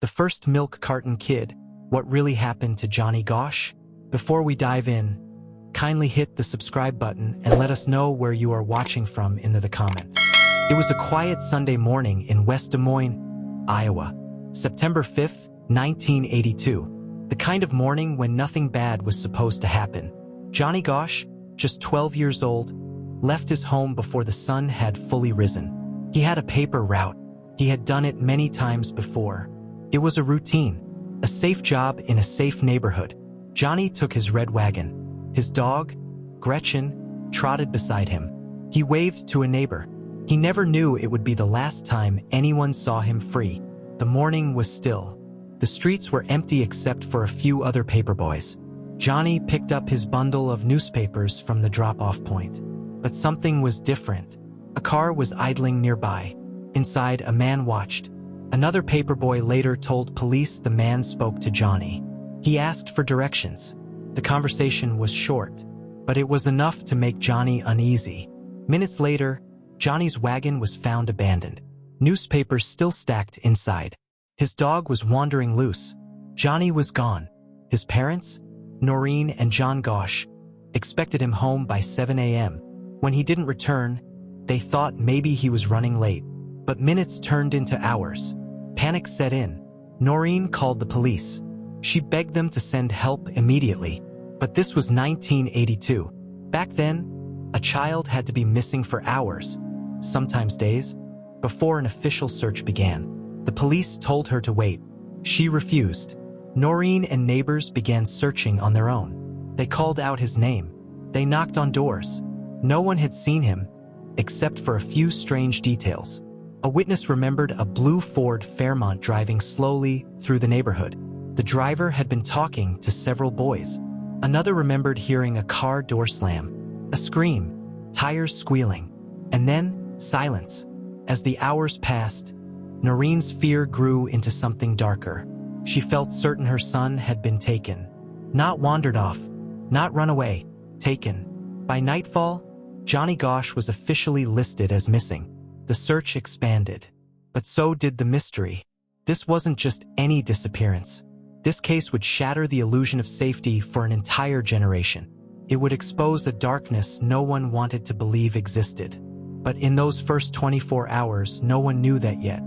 The First Milk Carton Kid, What Really Happened to Johnny Gosch? Before we dive in, kindly hit the subscribe button and let us know where you are watching from in the comments. It was a quiet Sunday morning in West Des Moines, Iowa, September 5th, 1982. The kind of morning when nothing bad was supposed to happen. Johnny Gosch, just 12 years old, left his home before the sun had fully risen. He had a paper route. He had done it many times before. It was a routine, a safe job in a safe neighborhood. Johnny took his red wagon. His dog, Gretchen, trotted beside him. He waved to a neighbor. He never knew it would be the last time anyone saw him free. The morning was still. The streets were empty except for a few other paperboys. Johnny picked up his bundle of newspapers from the drop-off point. But something was different. A car was idling nearby. Inside, a man watched. Another paperboy later told police the man spoke to Johnny. He asked for directions. The conversation was short, but it was enough to make Johnny uneasy. Minutes later, Johnny's wagon was found abandoned. Newspapers still stacked inside. His dog was wandering loose. Johnny was gone. His parents, Noreen and John Gosch, expected him home by 7 a.m. When he didn't return, they thought maybe he was running late. But minutes turned into hours. Panic set in. Noreen called the police. She begged them to send help immediately. But this was 1982. Back then, a child had to be missing for hours, sometimes days, before an official search began. The police told her to wait. She refused. Noreen and neighbors began searching on their own. They called out his name. They knocked on doors. No one had seen him, except for a few strange details. A witness remembered a blue Ford Fairmont driving slowly through the neighborhood. The driver had been talking to several boys. Another remembered hearing a car door slam, a scream, tires squealing, and then silence. As the hours passed, Noreen's fear grew into something darker. She felt certain her son had been taken. Not wandered off, not run away, taken. By nightfall, Johnny Gosch was officially listed as missing. The search expanded, but so did the mystery. This wasn't just any disappearance. This case would shatter the illusion of safety for an entire generation. It would expose a darkness no one wanted to believe existed. But in those first 24 hours, no one knew that yet.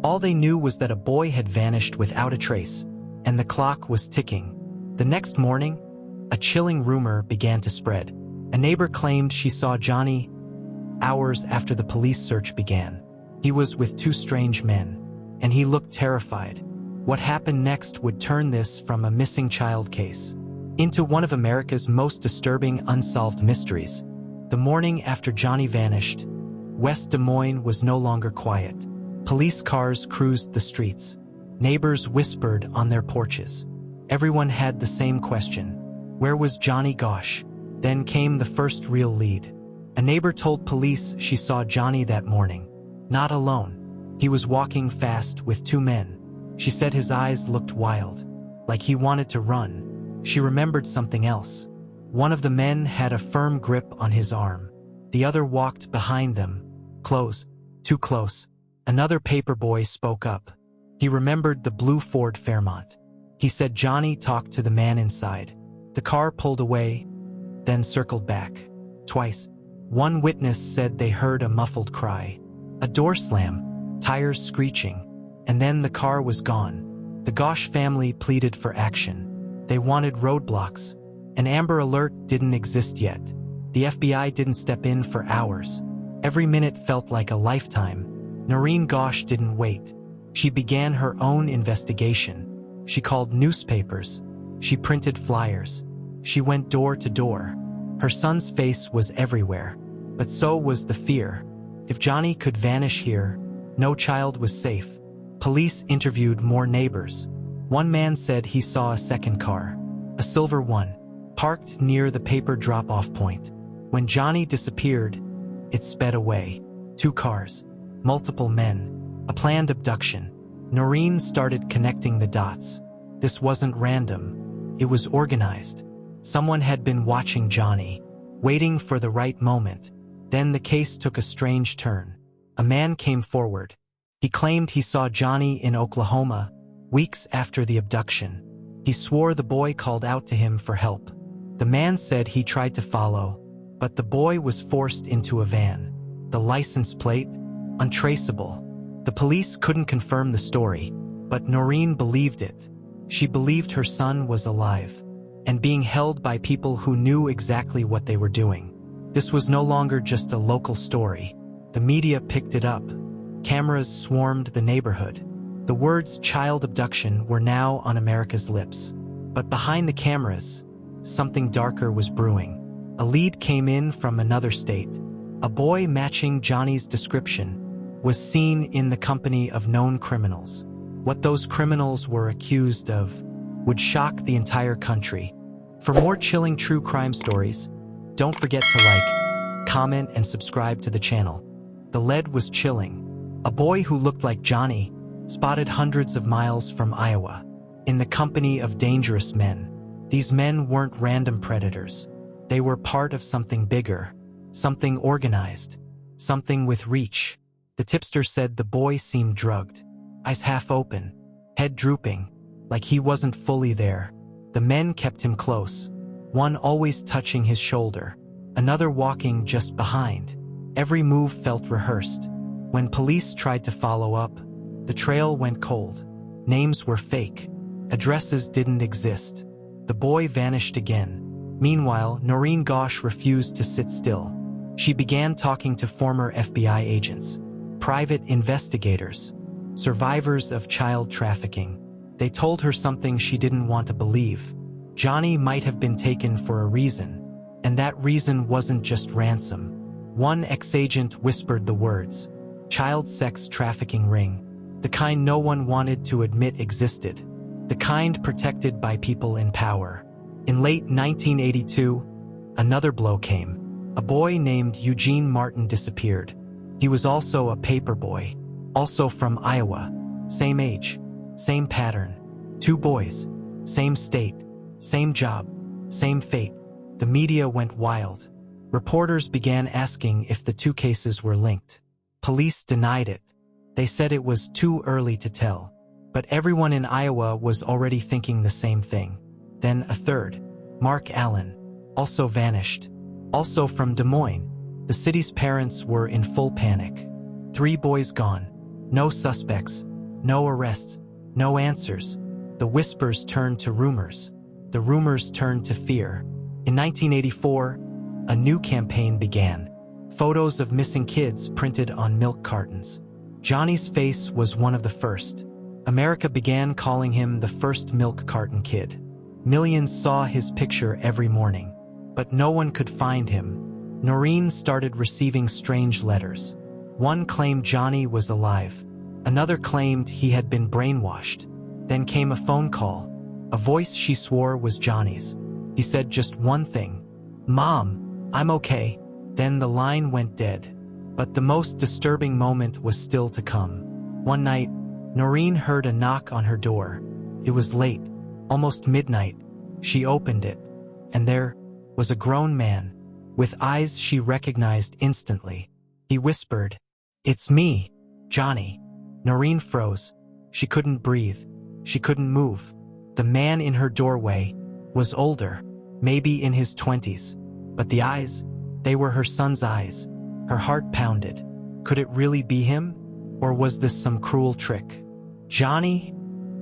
All they knew was that a boy had vanished without a trace, and the clock was ticking. The next morning, a chilling rumor began to spread. A neighbor claimed she saw Johnny hours after the police search began. He was with two strange men, and he looked terrified. What happened next would turn this from a missing child case into one of America's most disturbing unsolved mysteries. The morning after Johnny vanished, West Des Moines was no longer quiet. Police cars cruised the streets. Neighbors whispered on their porches. Everyone had the same question. Where was Johnny Gosch? Then came the first real lead. A neighbor told police she saw Johnny that morning. Not alone. He was walking fast with two men. She said his eyes looked wild, like he wanted to run. She remembered something else. One of the men had a firm grip on his arm. The other walked behind them. Close, too close. Another paperboy spoke up. He remembered the blue Ford Fairmont. He said Johnny talked to the man inside. The car pulled away, then circled back. Twice. One witness said they heard a muffled cry. A door slam, tires screeching, and then the car was gone. The Gosch family pleaded for action. They wanted roadblocks. An Amber Alert didn't exist yet. The FBI didn't step in for hours. Every minute felt like a lifetime. Noreen Gosch didn't wait. She began her own investigation. She called newspapers. She printed flyers. She went door to door. Her son's face was everywhere, but so was the fear. If Johnny could vanish here, no child was safe. Police interviewed more neighbors. One man said he saw a second car, a silver one, parked near the paper drop-off point. When Johnny disappeared, it sped away. Two cars, multiple men, a planned abduction. Noreen started connecting the dots. This wasn't random. It was organized. Someone had been watching Johnny, waiting for the right moment. Then the case took a strange turn. A man came forward. He claimed he saw Johnny in Oklahoma, Weeks after the abduction, he swore the boy called out to him for help. The man said he tried to follow, but the boy was forced into a van. The license plate? Untraceable. The police couldn't confirm the story, but Noreen believed it. She believed her son was alive and being held by people who knew exactly what they were doing. This was no longer just a local story. The media picked it up. Cameras swarmed the neighborhood. The words child abduction were now on America's lips. But behind the cameras, something darker was brewing. A lead came in from another state. A boy matching Johnny's description was seen in the company of known criminals. What those criminals were accused of would shock the entire country. For more chilling true crime stories, don't forget to like, comment, and subscribe to the channel. The lead was chilling. A boy who looked like Johnny, spotted hundreds of miles from Iowa, in the company of dangerous men. These men weren't random predators. They were part of something bigger, something organized, something with reach. The tipster said the boy seemed drugged, eyes half open, head drooping, like he wasn't fully there. The men kept him close, one always touching his shoulder, another walking just behind. Every move felt rehearsed. When police tried to follow up, the trail went cold. Names were fake. Addresses didn't exist. The boy vanished again. Meanwhile, Johnny Gosch refused to sit still. She began talking to former FBI agents, private investigators, survivors of child trafficking. They told her something she didn't want to believe. Johnny might have been taken for a reason, and that reason wasn't just ransom. One ex-agent whispered the words, child sex trafficking ring, the kind no one wanted to admit existed, the kind protected by people in power. In late 1982, another blow came. A boy named Eugene Martin disappeared. He was also a paper boy, also from Iowa. Same age, same pattern. 2 boys, same state, same job, same fate. The media went wild. Reporters began asking if the 2 cases were linked. Police denied it. They said it was too early to tell. But everyone in Iowa was already thinking the same thing. Then a third, Mark Allen, also vanished. Also from Des Moines. The city's parents were in full panic. 3 boys gone. No suspects. No arrests. No answers. The whispers turned to rumors. The rumors turned to fear. In 1984, a new campaign began. Photos of missing kids printed on milk cartons. Johnny's face was one of the first. America began calling him the first milk carton kid. Millions saw his picture every morning. But no one could find him. Noreen started receiving strange letters. One claimed Johnny was alive. Another claimed he had been brainwashed. Then came a phone call. A voice she swore was Johnny's. He said just one thing. "Mom, I'm okay." Then the line went dead. But the most disturbing moment was still to come. One night, Noreen heard a knock on her door. It was late, almost midnight. She opened it, and there was a grown man, with eyes she recognized instantly. He whispered, "It's me, Johnny." Noreen froze. She couldn't breathe. She couldn't move. The man in her doorway was older, maybe in his 20s. But the eyes, they were her son's eyes. Her heart pounded. Could it really be him? Or was this some cruel trick? "Johnny?"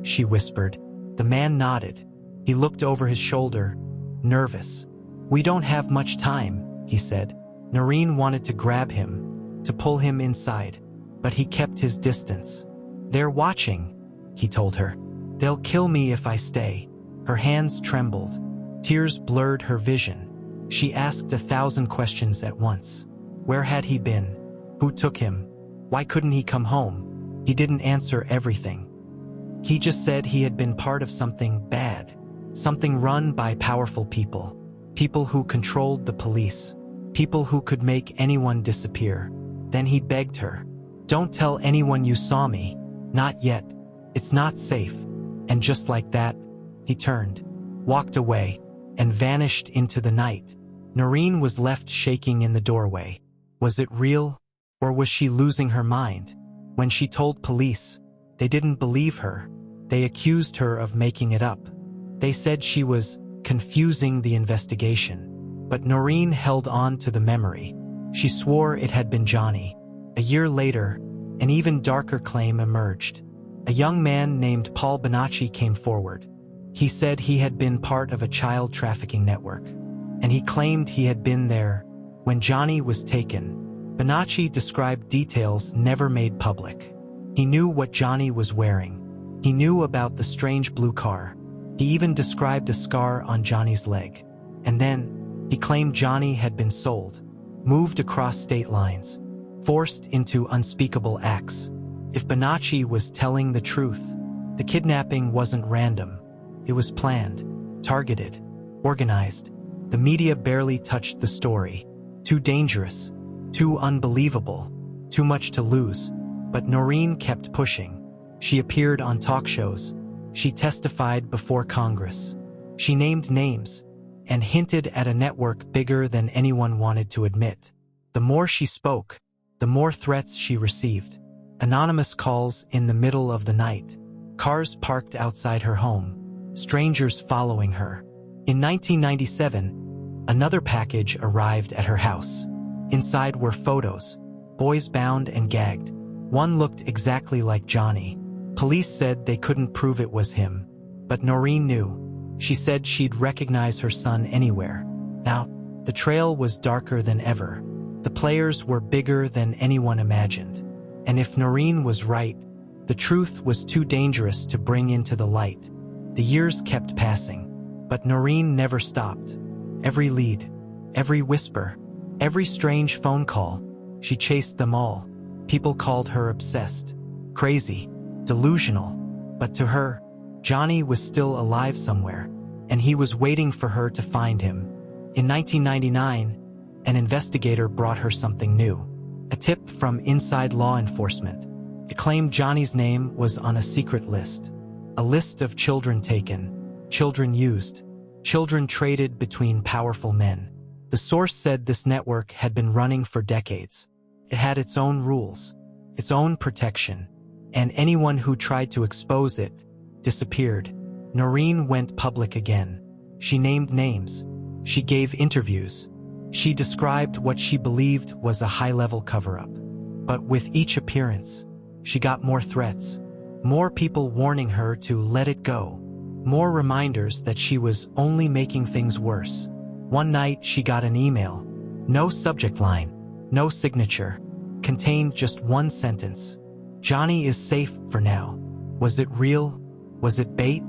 she whispered. The man nodded. He looked over his shoulder, nervous. "We don't have much time," he said. Noreen wanted to grab him, to pull him inside, but he kept his distance. "They're watching," he told her. "They'll kill me if I stay." Her hands trembled. Tears blurred her vision. She asked 1,000 questions at once. Where had he been? Who took him? Why couldn't he come home? He didn't answer everything. He just said he had been part of something bad, something run by powerful people, people who controlled the police, people who could make anyone disappear. Then he begged her, "Don't tell anyone you saw me. Not yet. It's not safe." And just like that, he turned, walked away, and vanished into the night. Noreen was left shaking in the doorway. Was it real, or was she losing her mind? When she told police, they didn't believe her. They accused her of making it up. They said she was confusing the investigation. But Noreen held on to the memory. She swore it had been Johnny. A year later, an even darker claim emerged. A young man named Paul Bonacci came forward. He said he had been part of a child trafficking network, and he claimed he had been there when Johnny was taken. Bonacci described details never made public. He knew what Johnny was wearing. He knew about the strange blue car. He even described a scar on Johnny's leg. And then, he claimed Johnny had been sold, moved across state lines, forced into unspeakable acts. If Bonacci was telling the truth, the kidnapping wasn't random. It was planned, targeted, organized. The media barely touched the story. Too dangerous, too unbelievable, too much to lose. But Noreen kept pushing. She appeared on talk shows. She testified before Congress. She named names and hinted at a network bigger than anyone wanted to admit. The more she spoke, the more threats she received. Anonymous calls in the middle of the night. Cars parked outside her home. Strangers following her. In 1997, another package arrived at her house. Inside were photos, boys bound and gagged. One looked exactly like Johnny. Police said they couldn't prove it was him, but Noreen knew. She said she'd recognize her son anywhere. Now, the trail was darker than ever. The players were bigger than anyone imagined. And if Noreen was right, the truth was too dangerous to bring into the light. The years kept passing, but Noreen never stopped. Every lead, every whisper, every strange phone call, she chased them all. People called her obsessed, crazy, delusional. But to her, Johnny was still alive somewhere, and he was waiting for her to find him. In 1999, an investigator brought her something new. A tip from inside law enforcement. It claimed Johnny's name was on a secret list. A list of children taken, children used, children traded between powerful men. The source said this network had been running for decades. It had its own rules, its own protection, and anyone who tried to expose it disappeared. Noreen went public again. She named names. She gave interviews. She described what she believed was a high-level cover-up. But with each appearance, she got more threats. More people warning her to let it go. More reminders that she was only making things worse. One night, she got an email. No subject line, no signature. Contained just one sentence. Johnny is safe for now. Was it real? Was it bait?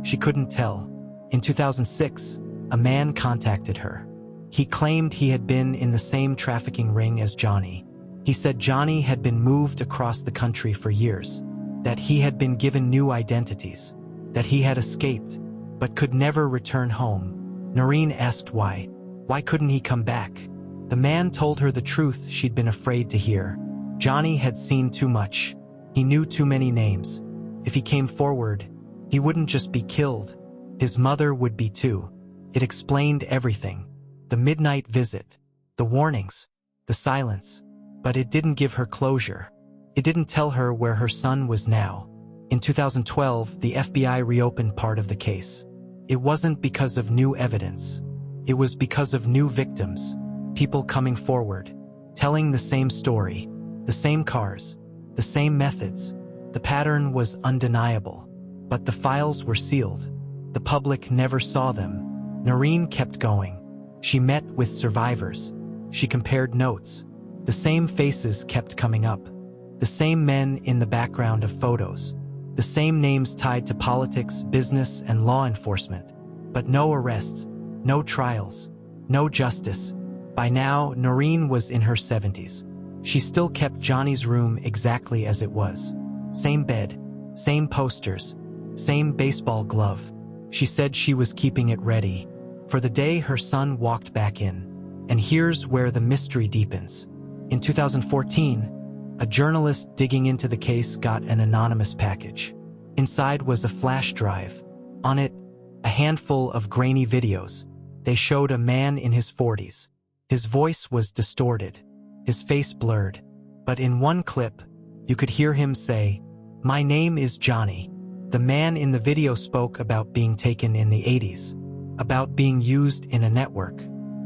She couldn't tell. In 2006, a man contacted her. He claimed he had been in the same trafficking ring as Johnny. He said Johnny had been moved across the country for years, that he had been given new identities, that he had escaped, but could never return home. Noreen asked why. Why couldn't he come back? The man told her the truth she'd been afraid to hear. Johnny had seen too much. He knew too many names. If he came forward, he wouldn't just be killed. His mother would be too. It explained everything. The midnight visit, the warnings, the silence. But it didn't give her closure. It didn't tell her where her son was now. In 2012, the FBI reopened part of the case. It wasn't because of new evidence. It was because of new victims, people coming forward, telling the same story, the same cars, the same methods. The pattern was undeniable, but the files were sealed. The public never saw them. Noreen kept going. She met with survivors. She compared notes. The same faces kept coming up. The same men in the background of photos. The same names tied to politics, business, and law enforcement. But no arrests, no trials, no justice. By now, Noreen was in her 70s. She still kept Johnny's room exactly as it was. Same bed, same posters, same baseball glove. She said she was keeping it ready for the day her son walked back in. And here's where the mystery deepens. In 2014, a journalist digging into the case got an anonymous package. Inside was a flash drive. On it, a handful of grainy videos. They showed a man in his 40s. His voice was distorted, his face blurred. But in one clip, you could hear him say, "My name is Johnny. The man in the video spoke about being taken in the 80s, about being used in a network,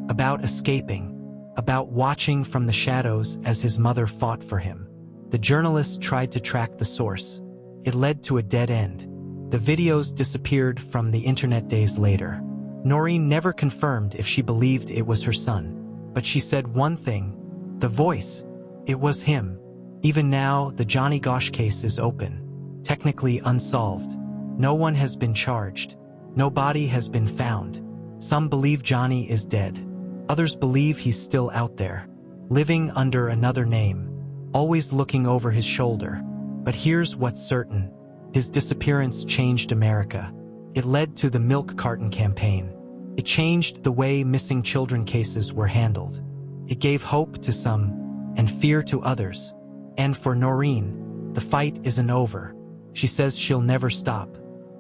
about escaping, about watching from the shadows as his mother fought for him. The journalist tried to track the source. It led to a dead end. The videos disappeared from the internet days later. Noreen never confirmed if she believed it was her son, but she said one thing: the voice. It was him. Even now, the Johnny Gosch case is open, technically unsolved. No one has been charged. No body has been found. Some believe Johnny is dead. Others believe he's still out there, living under another name, always looking over his shoulder. But here's what's certain: his disappearance changed America. It led to the milk carton campaign. It changed the way missing children cases were handled. It gave hope to some and fear to others. And for Noreen, the fight isn't over. She says she'll never stop.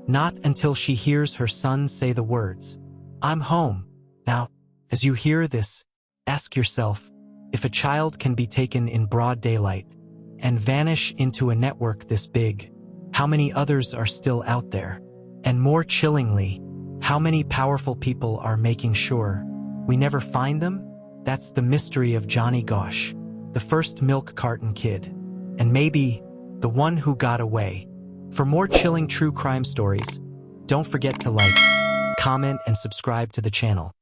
Not until she hears her son say the words, "I'm home." Now, as you hear this, ask yourself, if a child can be taken in broad daylight and vanish into a network this big, how many others are still out there? And more chillingly, how many powerful people are making sure we never find them? That's the mystery of Johnny Gosch, the first milk carton kid, and maybe the one who got away. For more chilling true crime stories, don't forget to like, comment, and subscribe to the channel.